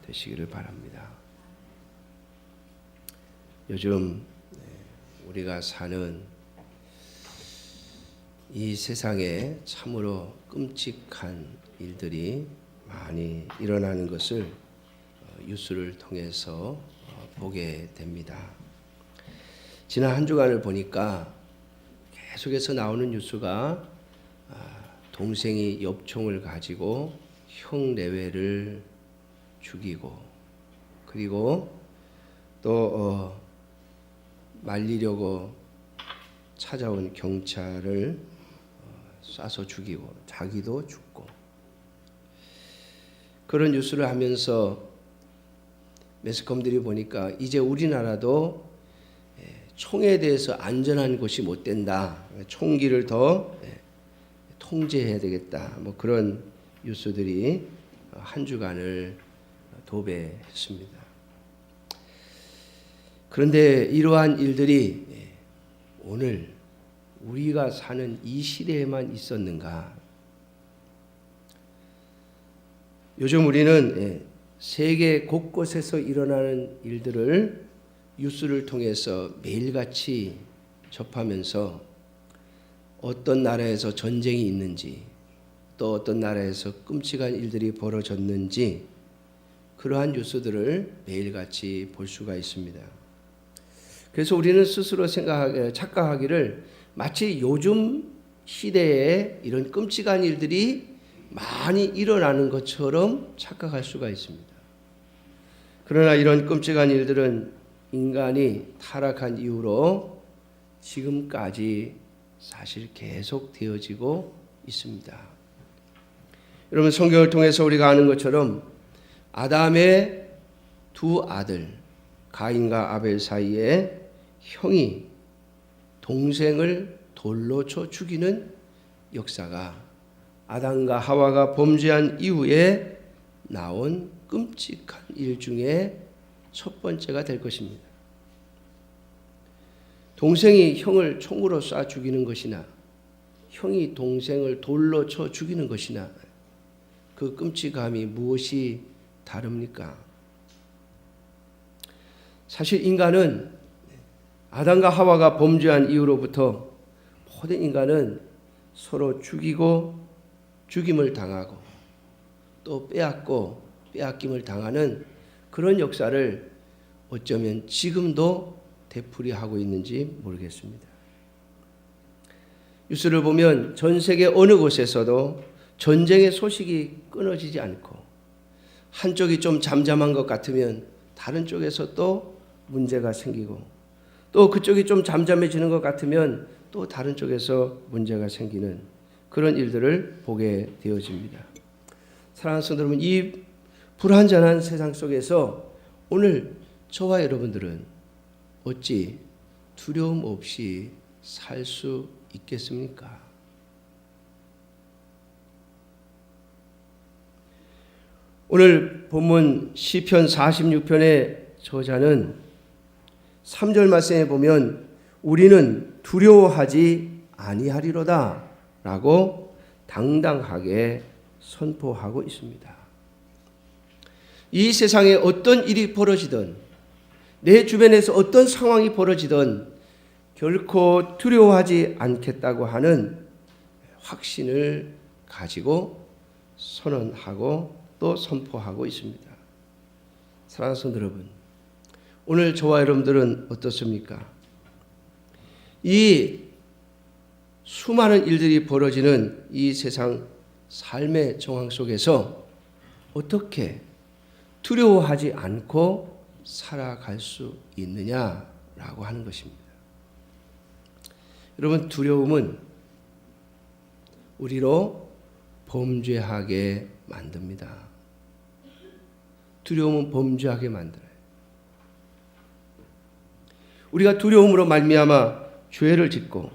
되시기를 바랍니다. 요즘 우리가 사는 이 세상에 참으로 끔찍한 일들이 많이 일어나는 것을 뉴스를 통해서 보게 됩니다. 지난 한 주간을 보니까 계속해서 나오는 뉴스가 동생이 엽총을 가지고 형 내외를 죽이고, 그리고 또 말리려고 찾아온 경찰을 쏴서 죽이고 자기도 죽고, 그런 뉴스를 하면서 매스컴들이 보니까 이제 우리나라도 총에 대해서 안전한 곳이 못 된다, 총기를 더 통제해야 되겠다, 뭐 그런 뉴스들이 한 주간을 도배했습니다. 그런데 이러한 일들이 오늘 우리가 사는 이 시대에만 있었는가? 요즘 우리는 세계 곳곳에서 일어나는 일들을 뉴스를 통해서 매일같이 접하면서 어떤 나라에서 전쟁이 있는지, 또 어떤 나라에서 끔찍한 일들이 벌어졌는지, 그러한 뉴스들을 매일같이 볼 수가 있습니다. 그래서 우리는 스스로 착각하기를 마치 요즘 시대에 이런 끔찍한 일들이 많이 일어나는 것처럼 착각할 수가 있습니다. 그러나 이런 끔찍한 일들은 인간이 타락한 이후로 지금까지 사실 계속 되어지고 있습니다. 여러분, 성경을 통해서 우리가 아는 것처럼 아담의 두 아들 가인과 아벨 사이에 형이 동생을 돌로 쳐 죽이는 역사가 아담과 하와가 범죄한 이후에 나온 끔찍한 일 중에 첫 번째가 될 것입니다. 동생이 형을 총으로 쏴 죽이는 것이나 형이 동생을 돌로 쳐 죽이는 것이나 그 끔찍함이 무엇이 다릅니까? 사실 인간은 아담과 하와가 범죄한 이후로부터 모든 인간은 서로 죽이고 죽임을 당하고 또 빼앗고 빼앗김을 당하는 그런 역사를 어쩌면 지금도 되풀이하고 있는지 모르겠습니다. 뉴스를 보면 전 세계 어느 곳에서도 전쟁의 소식이 끊어지지 않고, 한쪽이 좀 잠잠한 것 같으면 다른 쪽에서 또 문제가 생기고, 또 그쪽이 좀 잠잠해지는 것 같으면 또 다른 쪽에서 문제가 생기는 그런 일들을 보게 되어집니다. 사랑하는 성도 여러분, 이 불완전한 세상 속에서 오늘 저와 여러분들은 어찌 두려움 없이 살 수 있겠습니까? 오늘 본문 시편 46편의 저자는 3절 말씀에 보면 우리는 두려워하지 아니하리로다 라고 당당하게 선포하고 있습니다. 이 세상에 어떤 일이 벌어지든, 내 주변에서 어떤 상황이 벌어지든 결코 두려워하지 않겠다고 하는 확신을 가지고 선언하고 또 선포하고 있습니다. 사랑하는 성도 여러분, 오늘 저와 여러분들은 어떻습니까? 이 수많은 일들이 벌어지는 이 세상 삶의 정황 속에서 어떻게 두려워하지 않고 살아갈 수 있느냐라고 하는 것입니다. 여러분, 두려움은 우리로 범죄하게 만듭니다. 두려움은 범죄하게 만들어요. 우리가 두려움으로 말미암아 죄를 짓고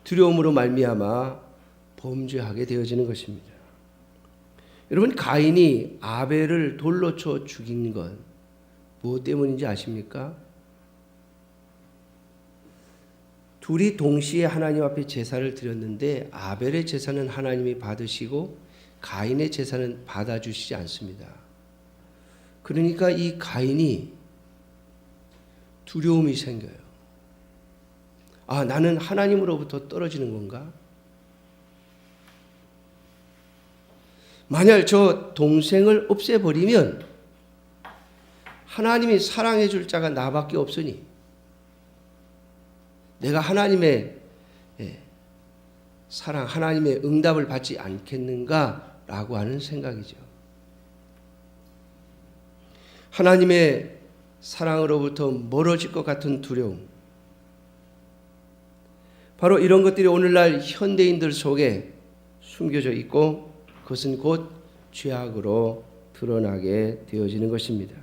두려움으로 말미암아 범죄하게 되어지는 것입니다. 여러분, 가인이 아벨을 돌로 쳐 죽인 건 무엇 때문인지 아십니까? 둘이 동시에 하나님 앞에 제사를 드렸는데 아벨의 제사는 하나님이 받으시고 가인의 제사는 받아주시지 않습니다. 그러니까 이 가인이 두려움이 생겨요. 아, 나는 하나님으로부터 떨어지는 건가? 만약 저 동생을 없애버리면 하나님이 사랑해 줄 자가 나밖에 없으니 내가 하나님의 사랑, 하나님의 응답을 받지 않겠는가라고 하는 생각이죠. 하나님의 사랑으로부터 멀어질 것 같은 두려움. 바로 이런 것들이 오늘날 현대인들 속에 숨겨져 있고 그것은 곧 죄악으로 드러나게 되어지는 것입니다.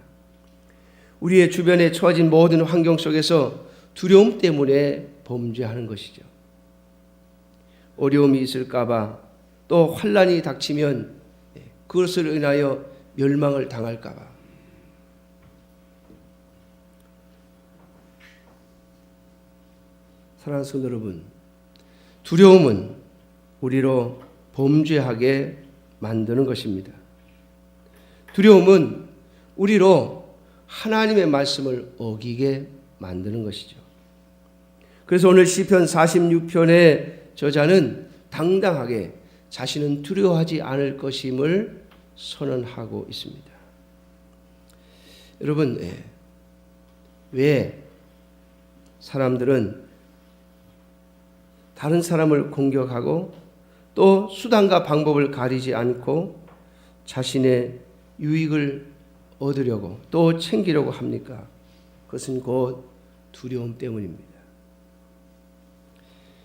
우리의 주변에 처해진 모든 환경 속에서 두려움 때문에 범죄하는 것이죠. 어려움이 있을까 봐, 또 환난이 닥치면 그것을 인하여 멸망을 당할까 봐. 사랑하는 성도 여러분, 두려움은 우리로 범죄하게 만드는 것입니다. 두려움은 우리로 하나님의 말씀을 어기게 만드는 것이죠. 그래서 오늘 시편 46편의 저자는 당당하게 자신은 두려워하지 않을 것임을 선언하고 있습니다. 여러분, 왜 사람들은 다른 사람을 공격하고 또 수단과 방법을 가리지 않고 자신의 유익을 얻으려고 또 챙기려고 합니까? 그것은 곧 두려움 때문입니다.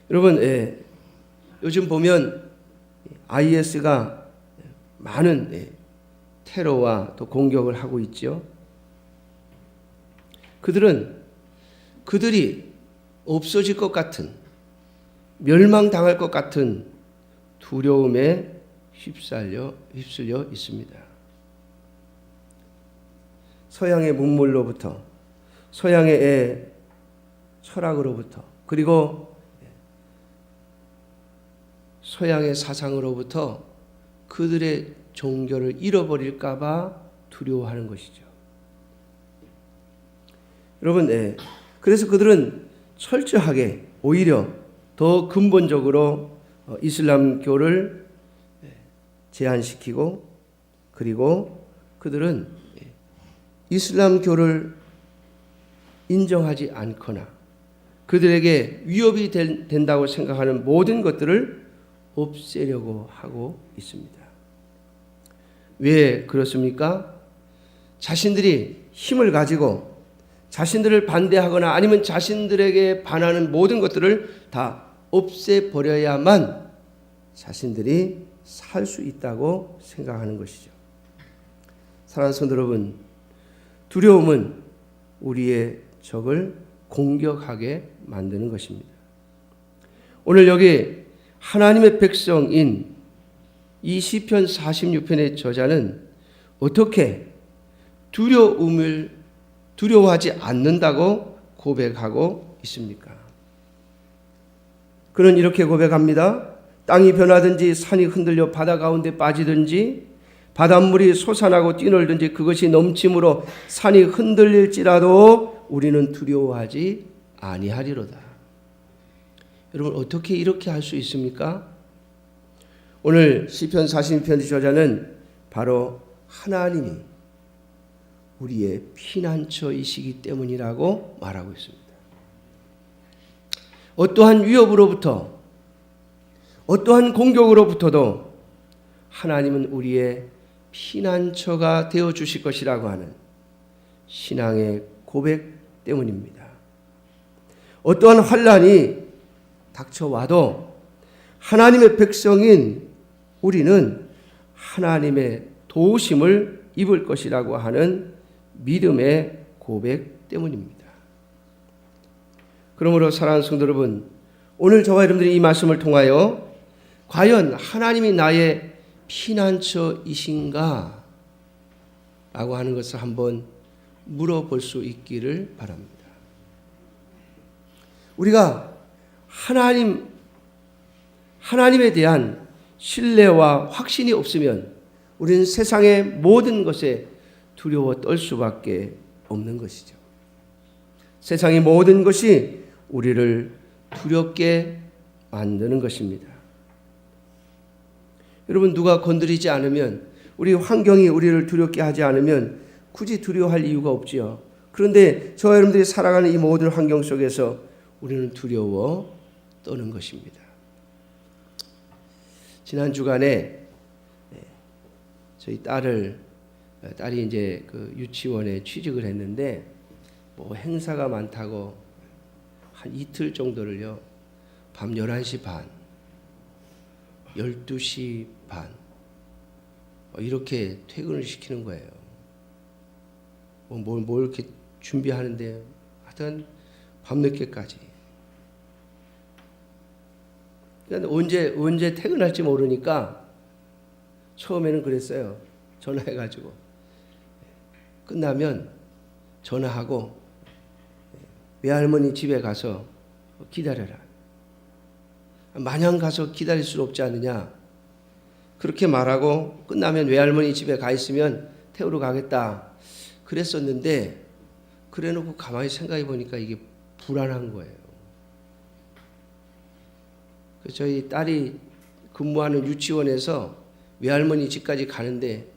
여러분, 요즘 보면 IS가 많은 테러와 또 공격을 하고 있죠. 그들이 없어질 것 같은, 멸망당할 것 같은 두려움에 휩쓸려 있습니다. 서양의 문물로부터, 서양의 철학으로부터, 그리고 서양의 사상으로부터 그들의 종교를 잃어버릴까 봐 두려워하는 것이죠. 여러분, 그래서 그들은 철저하게 오히려 더 근본적으로 이슬람교를 제한시키고, 그리고 그들은 이슬람교를 인정하지 않거나 그들에게 위협이 된다고 생각하는 모든 것들을 없애려고 하고 있습니다. 왜 그렇습니까? 자신들이 힘을 가지고 자신들을 반대하거나 아니면 자신들에게 반하는 모든 것들을 다 없애버려야만 자신들이 살 수 있다고 생각하는 것이죠. 사랑하는 성도 여러분, 두려움은 우리의 적을 공격하게 만드는 것입니다. 오늘 여기 하나님의 백성인 이 시편 46편의 저자는 어떻게 두려워하지 않는다고 고백하고 있습니까? 그는 이렇게 고백합니다. 땅이 변하든지 산이 흔들려 바다 가운데 빠지든지 바닷물이 솟아나고 뛰놀든지 그것이 넘침으로 산이 흔들릴지라도 우리는 두려워하지 아니하리로다. 여러분, 어떻게 이렇게 할 수 있습니까? 오늘 시편 42편 저자는 바로 하나님이 우리의 피난처이시기 때문이라고 말하고 있습니다. 어떠한 위협으로부터, 어떠한 공격으로부터도 하나님은 우리의 피난처가 되어 주실 것이라고 하는 신앙의 고백 때문입니다. 어떠한 환난이 닥쳐와도 하나님의 백성인 우리는 하나님의 도우심을 입을 것이라고 하는 믿음의 고백 때문입니다. 그러므로 사랑하는 성도 여러분, 오늘 저와 여러분들이 이 말씀을 통하여 과연 하나님이 나의 피난처이신가? 라고 하는 것을 한번 물어볼 수 있기를 바랍니다. 우리가 하나님에 대한 신뢰와 확신이 없으면 우리는 세상의 모든 것에 두려워 떨 수밖에 없는 것이죠. 세상의 모든 것이 우리를 두렵게 만드는 것입니다. 여러분, 누가 건드리지 않으면, 우리 환경이 우리를 두렵게 하지 않으면 굳이 두려워할 이유가 없지요. 그런데 저와 여러분들이 살아가는 이 모든 환경 속에서 우리는 두려워 떠는 것입니다. 지난 주간에 저희 딸이 이제 그 유치원에 취직을 했는데 뭐 행사가 많다고 한 이틀 정도를요, 밤 11시 반, 12시 반 이렇게 퇴근을 시키는 거예요. 뭘 이렇게 준비하는데 하여튼 밤늦게까지. 그러니까 언제 퇴근할지 모르니까 처음에는 그랬어요. 전화해가지고 끝나면 전화하고 외할머니 집에 가서 기다려라. 마냥 가서 기다릴 수 없지 않느냐. 그렇게 말하고 끝나면 외할머니 집에 가 있으면 태우러 가겠다. 그랬었는데 그래놓고 가만히 생각해 보니까 이게 불안한 거예요. 저희 딸이 근무하는 유치원에서 외할머니 집까지 가는데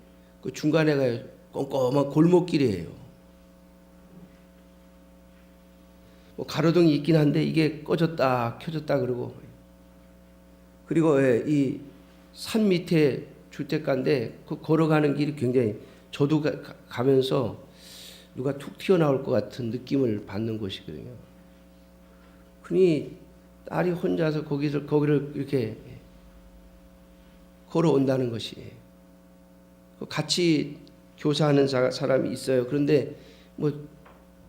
그 중간에가 꼼꼼한 골목길이에요. 뭐 가로등이 있긴 한데 이게 꺼졌다 켜졌다 그리고 이 산 밑에 주택가인데 그 걸어가는 길이 굉장히, 저도 가면서 누가 툭 튀어나올 것 같은 느낌을 받는 곳이거든요. 그러니 딸이 혼자서 거기를 이렇게 걸어온다는 것이, 같이 교사하는 사람이 있어요. 그런데 뭐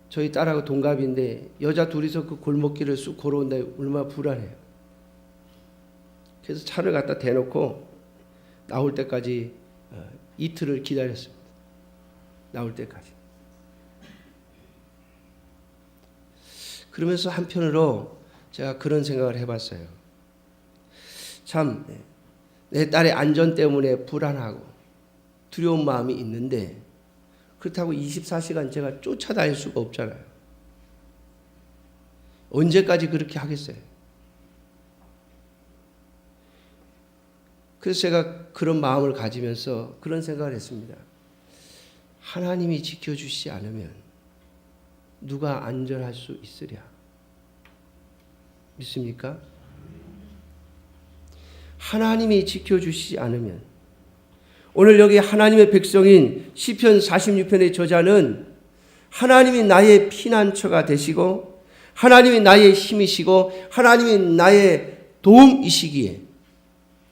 저희 딸하고 동갑인데 여자 둘이서 그 골목길을 쑥 걸어온다, 얼마나 불안해요. 그래서 차를 갖다 대놓고 나올 때까지 이틀을 기다렸습니다. 나올 때까지. 그러면서 한편으로 제가 그런 생각을 해봤어요. 참 내 딸의 안전 때문에 불안하고 두려운 마음이 있는데 그렇다고 24시간 제가 쫓아다닐 수가 없잖아요. 언제까지 그렇게 하겠어요? 그래서 제가 그런 마음을 가지면서 그런 생각을 했습니다. 하나님이 지켜주시지 않으면 누가 안전할 수 있으랴? 믿습니까? 하나님이 지켜주시지 않으면, 오늘 여기 하나님의 백성인 시편 46편의 저자는 하나님이 나의 피난처가 되시고 하나님이 나의 힘이시고 하나님이 나의 도움이시기에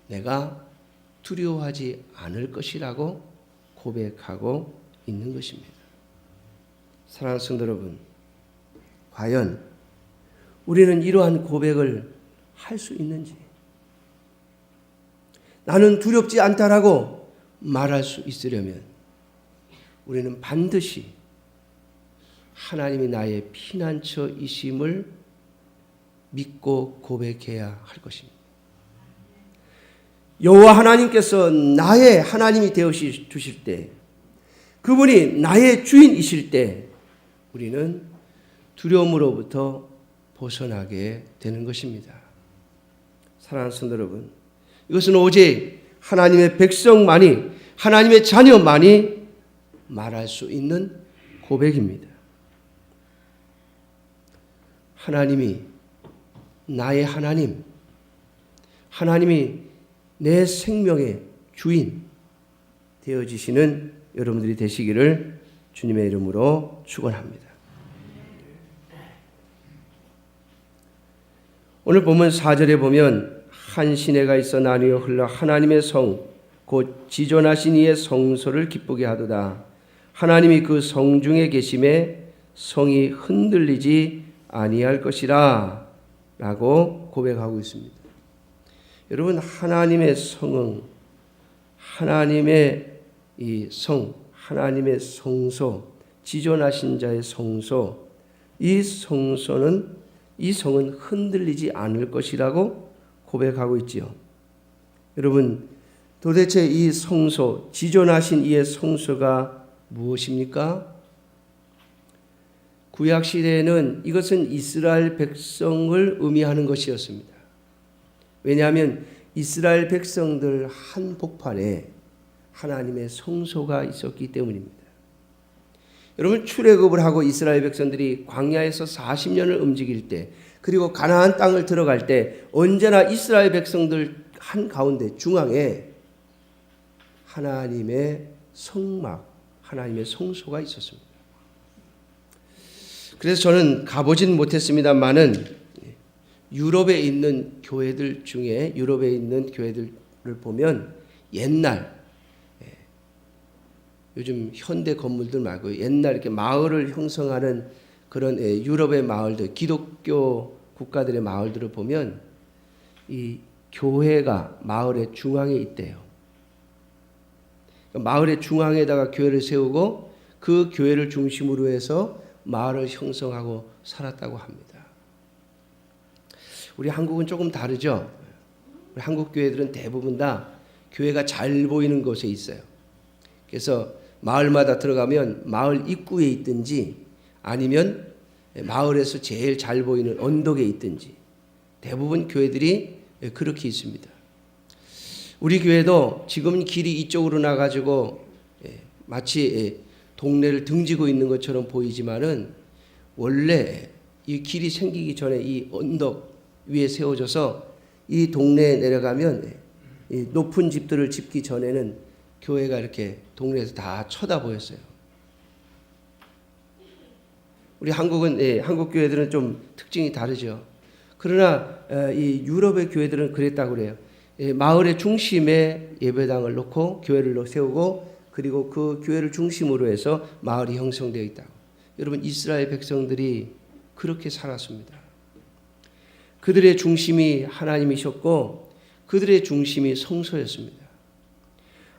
내가 두려워하지 않을 것이라고 고백하고 있는 것입니다. 사랑하는 성도 여러분, 과연 우리는 이러한 고백을 할 수 있는지, 나는 두렵지 않다라고 말할 수 있으려면 우리는 반드시 하나님이 나의 피난처이심을 믿고 고백해야 할 것입니다. 여호와 하나님께서 나의 하나님이 되어 주실 때, 그분이 나의 주인이실 때 우리는 두려움으로부터 벗어나게 되는 것입니다. 사랑하는 성도 여러분, 이것은 오직 하나님의 백성만이, 하나님의 자녀만이 말할 수 있는 고백입니다. 하나님이 나의 하나님, 하나님이 내 생명의 주인 되어지시는 여러분들이 되시기를 주님의 이름으로 축원합니다. 오늘 본문 4절에 보면 한 시내가 있어 나뉘어 흘러 하나님의 성 곧 지존하신 이의 성소를 기쁘게 하도다. 하나님이 그 성 중에 계심에 성이 흔들리지 아니할 것이라 라고 고백하고 있습니다. 여러분, 하나님의 성은, 하나님의 이 성, 하나님의 성소, 지존하신 자의 성소, 이 성은 흔들리지 않을 것이라고 고백하고 있지요. 여러분, 도대체 이 성소, 지존하신 이의 성소가 무엇입니까? 구약 시대에는 이것은 이스라엘 백성을 의미하는 것이었습니다. 왜냐하면 이스라엘 백성들 한복판에 하나님의 성소가 있었기 때문입니다. 여러분, 출애굽을 하고 이스라엘 백성들이 광야에서 40년을 움직일 때, 그리고 가나안 땅을 들어갈 때 언제나 이스라엘 백성들 한가운데 중앙에 하나님의 성막, 하나님의 성소가 있었습니다. 그래서 저는 가보진 못했습니다만은 유럽에 있는 교회들 중에, 유럽에 있는 교회들을 보면 옛날, 요즘 현대 건물들 말고 옛날 이렇게 마을을 형성하는 그런 유럽의 마을들, 기독교 국가들의 마을들을 보면 이 교회가 마을의 중앙에 있대요. 마을의 중앙에다가 교회를 세우고 그 교회를 중심으로 해서 마을을 형성하고 살았다고 합니다. 우리 한국은 조금 다르죠. 우리 한국 교회들은 대부분 다 교회가 잘 보이는 곳에 있어요. 그래서 마을마다 들어가면 마을 입구에 있든지 아니면 마을에서 제일 잘 보이는 언덕에 있든지 대부분 교회들이 그렇게 있습니다. 우리 교회도 지금 길이 이쪽으로 나가지고 마치 동네를 등지고 있는 것처럼 보이지만은 원래 이 길이 생기기 전에 이 언덕 위에 세워져서 이 동네에 내려가면 이 높은 집들을 짓기 전에는 교회가 이렇게 동네에서 다 쳐다보였어요. 우리 한국은 한국 교회들은 좀 특징이 다르죠. 그러나 이 유럽의 교회들은 그랬다고 그래요. 마을의 중심에 예배당을 놓고 교회를 세우고 그리고 그 교회를 중심으로 해서 마을이 형성되어 있다고. 여러분, 이스라엘 백성들이 그렇게 살았습니다. 그들의 중심이 하나님이셨고 그들의 중심이 성소였습니다.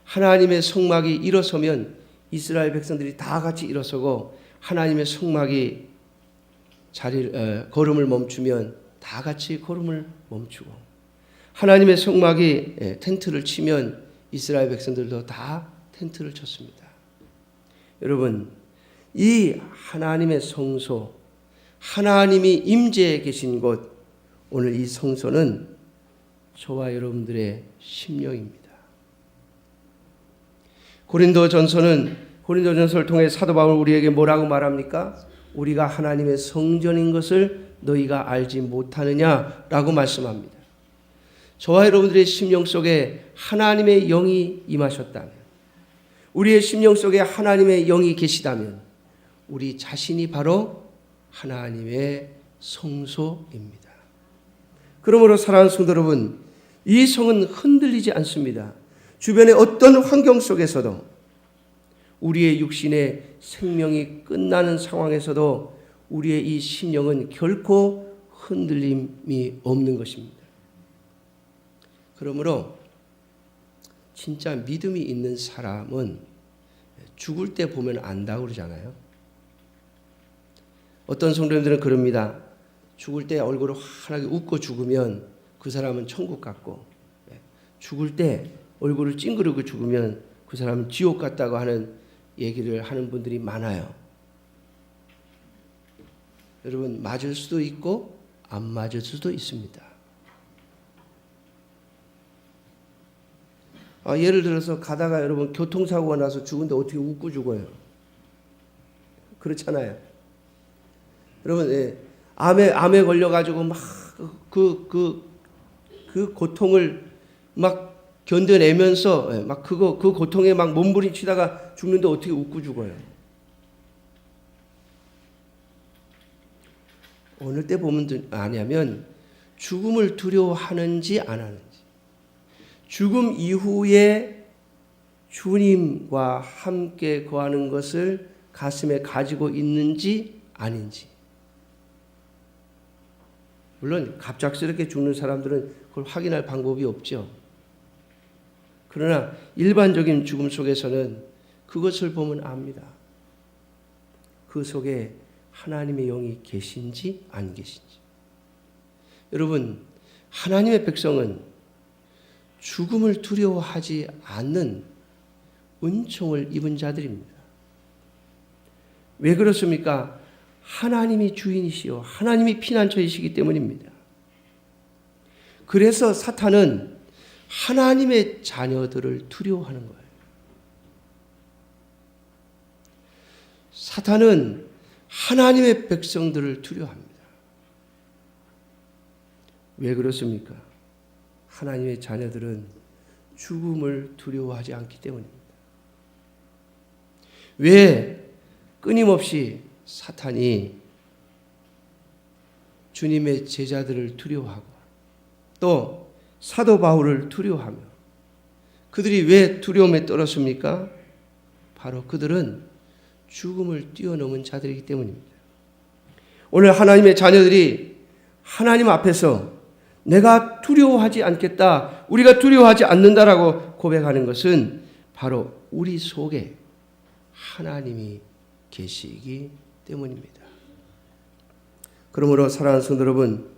하나님의 성막이 일어서면 이스라엘 백성들이 다 같이 일어서고 하나님의 성막이 걸음을 멈추면 다 같이 걸음을 멈추고 하나님의 성막이 텐트를 치면 이스라엘 백성들도 다 텐트를 쳤습니다. 여러분, 이 하나님의 성소, 하나님이 임재해 계신 곳, 오늘 이 성소는 저와 여러분들의 심령입니다. 고린도전서를 통해 사도 바울 우리에게 뭐라고 말합니까? 우리가 하나님의 성전인 것을 너희가 알지 못하느냐라고 말씀합니다. 저와 여러분들의 심령 속에 하나님의 영이 임하셨다면, 우리의 심령 속에 하나님의 영이 계시다면 우리 자신이 바로 하나님의 성소입니다. 그러므로 사랑하는 성도 여러분, 이 성은 흔들리지 않습니다. 주변의 어떤 환경 속에서도, 우리의 육신의 생명이 끝나는 상황에서도 우리의 이 심령은 결코 흔들림이 없는 것입니다. 그러므로 진짜 믿음이 있는 사람은 죽을 때 보면 안다고 그러잖아요. 어떤 성도님들은 그럽니다. 죽을 때 얼굴을 환하게 웃고 죽으면 그 사람은 천국 같고, 죽을 때 얼굴을 찡그리고 죽으면 그 사람은 지옥 같다고 하는 얘기를 하는 분들이 많아요. 여러분, 맞을 수도 있고 안 맞을 수도 있습니다. 예를 들어서 가다가 여러분 교통사고가 나서 죽은데 어떻게 웃고 죽어요? 그렇잖아요. 여러분, 암에 걸려가지고 막 그 고통을 막 견뎌내면서 막 그 고통에 막 몸부림치다가 죽는데 어떻게 웃고 죽어요? 어느 때 보면 아냐면 죽음을 두려워하는지 안 하는지, 죽음 이후에 주님과 함께 거하는 것을 가슴에 가지고 있는지 아닌지. 물론 갑작스럽게 죽는 사람들은 그걸 확인할 방법이 없죠. 그러나 일반적인 죽음 속에서는 그것을 보면 압니다. 그 속에 하나님의 영이 계신지 안 계신지. 여러분, 하나님의 백성은 죽음을 두려워하지 않는 은총을 입은 자들입니다. 왜 그렇습니까? 하나님이 주인이시요 하나님이 피난처이시기 때문입니다. 그래서 사탄은 하나님의 자녀들을 두려워하는 거예요. 사탄은 하나님의 백성들을 두려워합니다. 왜 그렇습니까? 하나님의 자녀들은 죽음을 두려워하지 않기 때문입니다. 왜 끊임없이 사탄이 주님의 제자들을 두려워하고 또 사도 바울을 두려워하며 그들이 왜 두려움에 떨었습니까? 바로 그들은 죽음을 뛰어넘은 자들이기 때문입니다. 오늘 하나님의 자녀들이 하나님 앞에서 내가 두려워하지 않겠다, 우리가 두려워하지 않는다라고 고백하는 것은 바로 우리 속에 하나님이 계시기 때문입니다. 그러므로 사랑하는 성도 여러분,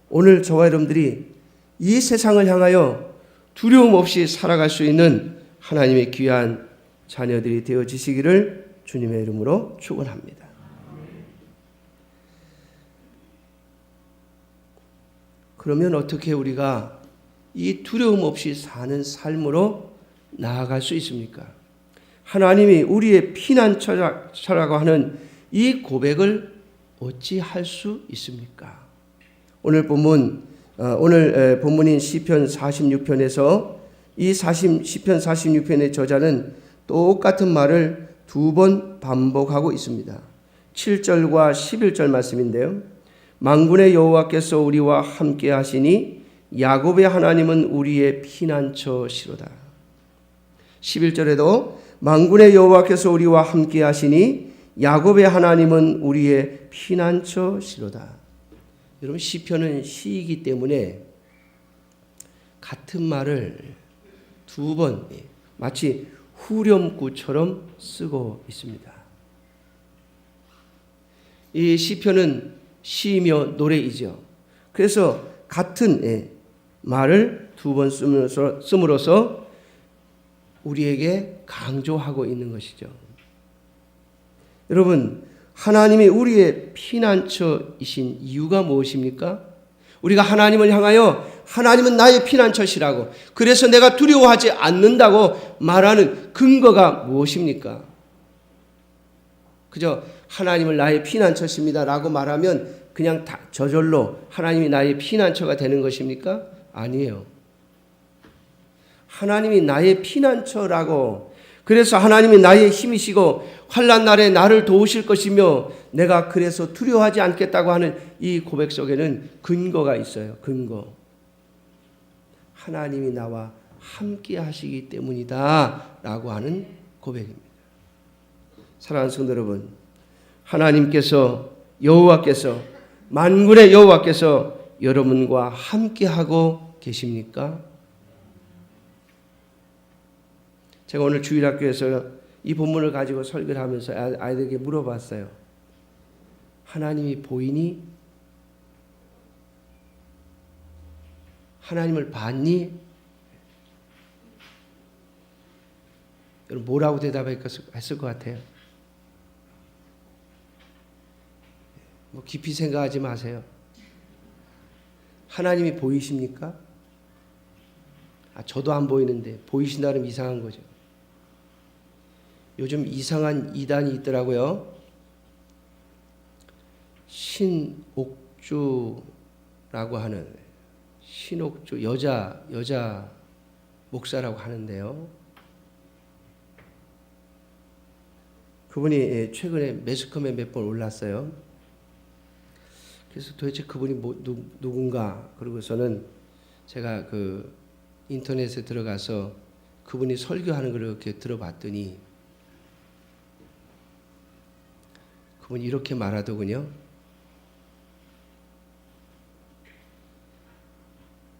오늘 저와 여러분들이 이 세상을 향하여 두려움 없이 살아갈 수 있는 하나님의 귀한 자녀들이 되어지시기를 주님의 이름으로 축원합니다. 그러면 어떻게 우리가 이 두려움 없이 사는 삶으로 나아갈 수 있습니까? 하나님이 우리의 피난처라고 하는 이 고백을 어찌 할 수 있습니까? 오늘 본문인 시편 46편에서 이 시편 46편의 저자는 똑같은 말을 두 번 반복하고 있습니다. 7절과 11절 말씀인데요. 만군의 여호와께서 우리와 함께 하시니 야곱의 하나님은 우리의 피난처시로다. 11절에도 만군의 여호와께서 우리와 함께 하시니 야곱의 하나님은 우리의 피난처시로다. 여러분, 시편은 시이기 때문에 같은 말을 두 번 마치 후렴구처럼 쓰고 있습니다. 이 시편은 시이며 노래이죠. 그래서 같은 말을 두 번 씀으로써 우리에게 강조하고 있는 것이죠. 여러분, 하나님이 우리의 피난처이신 이유가 무엇입니까? 우리가 하나님을 향하여 하나님은 나의 피난처시라고, 그래서 내가 두려워하지 않는다고 말하는 근거가 무엇입니까? 그저 하나님을 나의 피난처십니다 라고 말하면 그냥 저절로 하나님이 나의 피난처가 되는 것입니까? 아니에요. 하나님이 나의 피난처라고, 그래서 하나님이 나의 힘이시고 환난 날에 나를 도우실 것이며 내가 그래서 두려워하지 않겠다고 하는 이 고백 속에는 근거가 있어요. 근거. 하나님이 나와 함께 하시기 때문이다 라고 하는 고백입니다. 사랑하는 성도 여러분, 하나님께서, 여호와께서, 만군의 여호와께서 여러분과 함께하고 계십니까? 제가 오늘 주일학교에서 이 본문을 가지고 설교를 하면서 아이들에게 물어봤어요. 하나님이 보이니? 하나님을 봤니? 여러분, 뭐라고 대답했을 것 같아요? 뭐 깊이 생각하지 마세요. 하나님이 보이십니까? 저도 안 보이는데 보이신다면 이상한 거죠. 요즘 이상한 이단이 있더라고요. 신옥주라고 하는, 신옥주 여자 목사라고 하는데요. 그분이 최근에 매스컴에 몇 번 올랐어요. 그래서 도대체 그분이 누군가, 그러고서는 제가 그 인터넷에 들어가서 그분이 설교하는 걸 이렇게 들어봤더니 그분이 이렇게 말하더군요.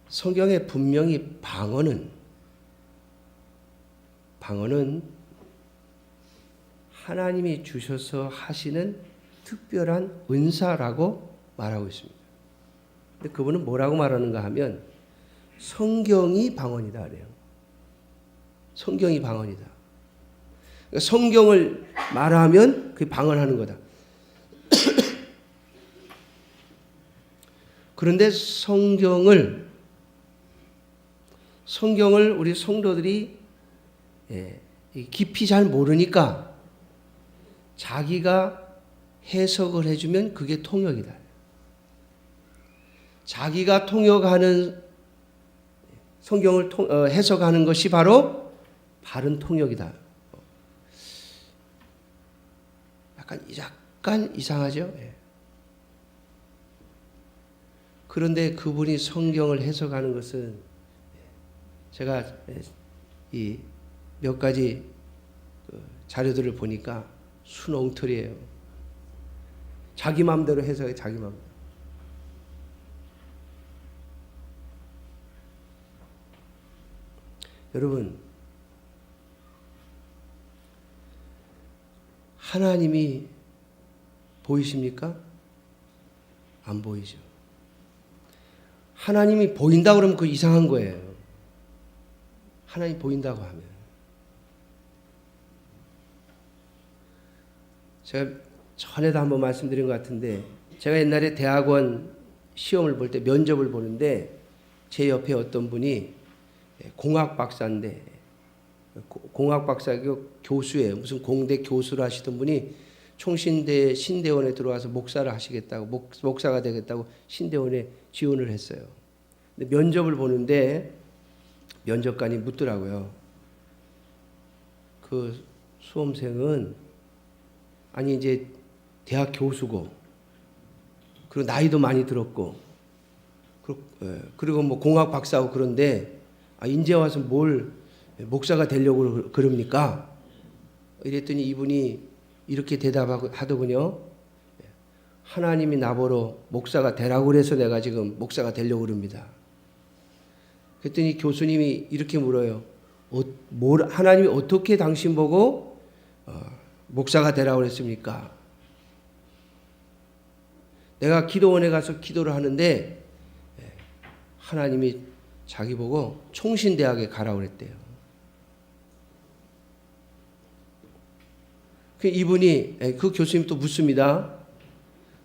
성경에 분명히 방언은 하나님이 주셔서 하시는 특별한 은사라고 말하고 있습니다. 근데 그분은 뭐라고 말하는가 하면 성경이 방언이다 그래요. 성경이 방언이다. 그러니까 성경을 말하면 그게 방언하는 거다. 그런데 성경을 우리 성도들이 깊이 잘 모르니까 자기가 해석을 해주면 그게 통역이다. 자기가 통역하는 성경을 해석하는 것이 바로 바른 통역이다. 약간 이상하죠? 그런데 그분이 성경을 해석하는 것은 제가 이 몇 가지 자료들을 보니까 순엉터리예요. 자기 마음대로 해석해, 자기 마음대로. 여러분, 하나님이 보이십니까? 안 보이죠. 하나님이 보인다 그러면 그 이상한 거예요. 하나님 보인다고 하면. 제가 전에도 한번 말씀드린 것 같은데, 제가 옛날에 대학원 시험을 볼 때 면접을 보는데 제 옆에 어떤 분이 공학 박사인데, 공학 박사고 교수예요. 무슨 공대 교수를 하시던 분이 총신대 신대원에 들어와서 목사를 하시겠다고, 목사가 되겠다고 신대원에 지원을 했어요. 근데 면접을 보는데 면접관이 묻더라고요. 그 수험생은 아니 이제 대학 교수고, 그리고 나이도 많이 들었고, 그리고 뭐 공학 박사고, 그런데 인제 와서 뭘 목사가 되려고 그럽니까? 이랬더니 이분이 이렇게 대답하더군요. 하나님이 나보러 목사가 되라고 그래서 내가 지금 목사가 되려고 그럽니다. 그랬더니 교수님이 이렇게 물어요. 하나님이 어떻게 당신 보고 목사가 되라고 그랬습니까? 내가 기도원에 가서 기도를 하는데 하나님이 자기 보고 총신대학에 가라고 그랬대요. 이분이, 그 교수님 또 묻습니다.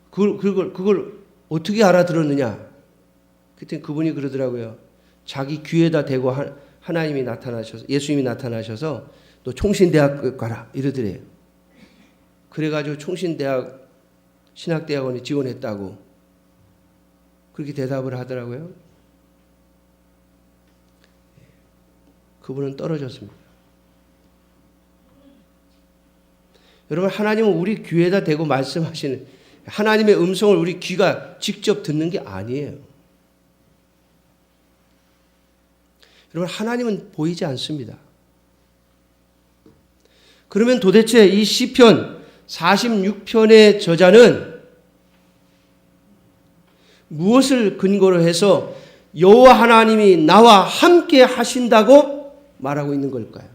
그걸 어떻게 알아들었느냐? 그때 그분이 그러더라고요. 자기 귀에다 대고 하나님이 나타나셔서, 예수님이 나타나셔서 너 총신대학 가라 이러더래요. 그래가지고 총신대학 신학대학원에 지원했다고 그렇게 대답을 하더라고요. 그분은 떨어졌습니다. 여러분, 하나님은 우리 귀에다 대고 말씀하시는, 하나님의 음성을 우리 귀가 직접 듣는 게 아니에요. 여러분, 하나님은 보이지 않습니다. 그러면 도대체 이 시편 46편의 저자는 무엇을 근거로 해서 여호와 하나님이 나와 함께 하신다고 말하고 있는 걸까요?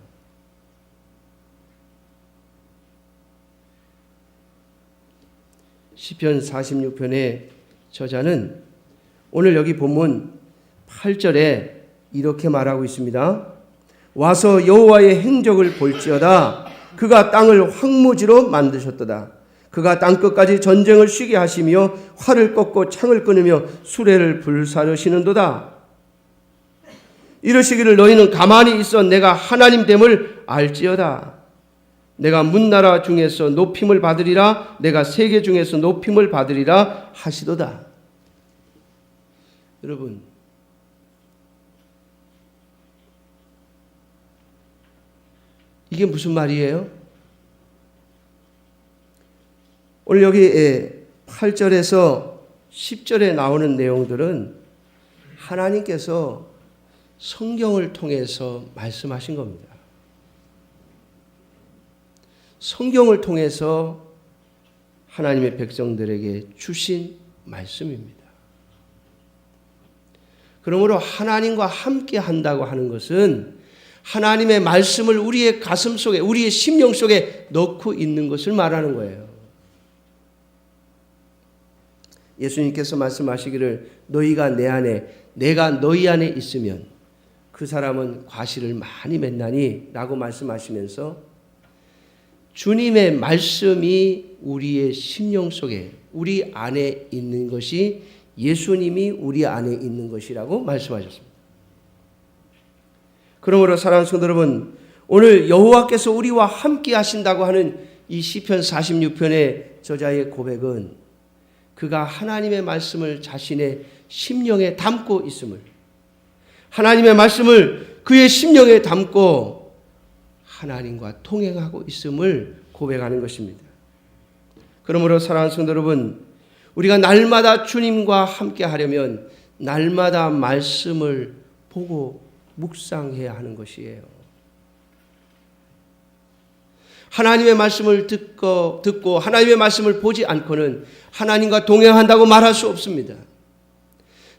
시편 46편의 저자는 오늘 여기 본문 8절에 이렇게 말하고 있습니다. 와서 여호와의 행적을 볼지어다. 그가 땅을 황무지로 만드셨도다. 그가 땅끝까지 전쟁을 쉬게 하시며 활을 꺾고 창을 끊으며 수레를 불사르시는도다. 이르시기를 너희는 가만히 있어 내가 하나님됨을 알지어다. 내가 문나라 중에서 높임을 받으리라. 내가 세계 중에서 높임을 받으리라 하시도다. 여러분, 이게 무슨 말이에요? 오늘 여기 8절에서 10절에 나오는 내용들은 하나님께서 성경을 통해서 말씀하신 겁니다. 성경을 통해서 하나님의 백성들에게 주신 말씀입니다. 그러므로 하나님과 함께 한다고 하는 것은 하나님의 말씀을 우리의 가슴 속에, 우리의 심령 속에 넣고 있는 것을 말하는 거예요. 예수님께서 말씀하시기를 너희가 내 안에, 내가 너희 안에 있으면 그 사람은 과실을 많이 맺나니 라고 말씀하시면서 주님의 말씀이 우리의 심령 속에, 우리 안에 있는 것이 예수님이 우리 안에 있는 것이라고 말씀하셨습니다. 그러므로 사랑하는 성도 여러분, 오늘 여호와께서 우리와 함께 하신다고 하는 이 시편 46편의 저자의 고백은 그가 하나님의 말씀을 자신의 심령에 담고 있음을, 하나님의 말씀을 그의 심령에 담고 하나님과 통행하고 있음을 고백하는 것입니다. 그러므로 사랑하는 성도 여러분, 우리가 날마다 주님과 함께 하려면 날마다 말씀을 보고 묵상해야 하는 것이에요. 하나님의 말씀을 듣고 하나님의 말씀을 보지 않고는 하나님과 동행한다고 말할 수 없습니다.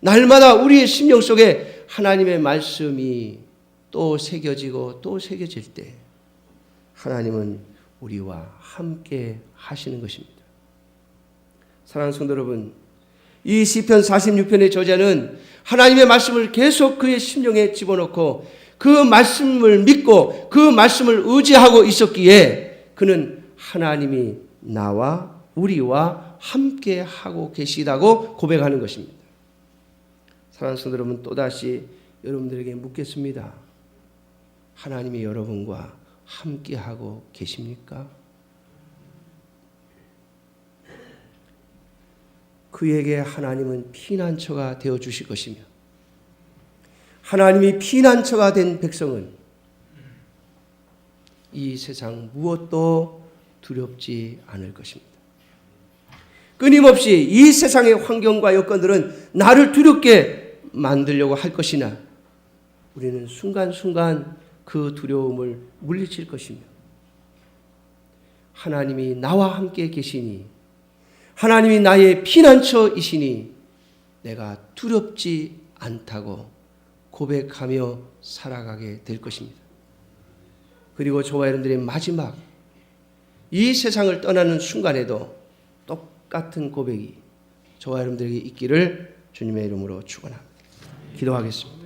날마다 우리의 심령 속에 하나님의 말씀이 또 새겨지고 또 새겨질 때 하나님은 우리와 함께 하시는 것입니다. 사랑하는 성도 여러분, 이 시편 46편의 저자는 하나님의 말씀을 계속 그의 심령에 집어넣고 그 말씀을 믿고 그 말씀을 의지하고 있었기에 그는 하나님이 나와 우리와 함께 하고 계시다고 고백하는 것입니다. 사랑하는 성도 여러분, 또다시 여러분들에게 묻겠습니다. 하나님이 여러분과 함께 하고 계십니까? 그에게 하나님은 피난처가 되어 주실 것이며 하나님이 피난처가 된 백성은 이 세상 무엇도 두렵지 않을 것입니다. 끊임없이 이 세상의 환경과 여건들은 나를 두렵게 만들려고 할 것이나 우리는 순간순간 그 두려움을 물리칠 것이며 하나님이 나와 함께 계시니 하나님이 나의 피난처이시니 내가 두렵지 않다고 고백하며 살아가게 될 것입니다. 그리고 저와 여러분들의 마지막 이 세상을 떠나는 순간에도 똑같은 고백이 저와 여러분들에게 있기를 주님의 이름으로 축원합니다. 기도하겠습니다.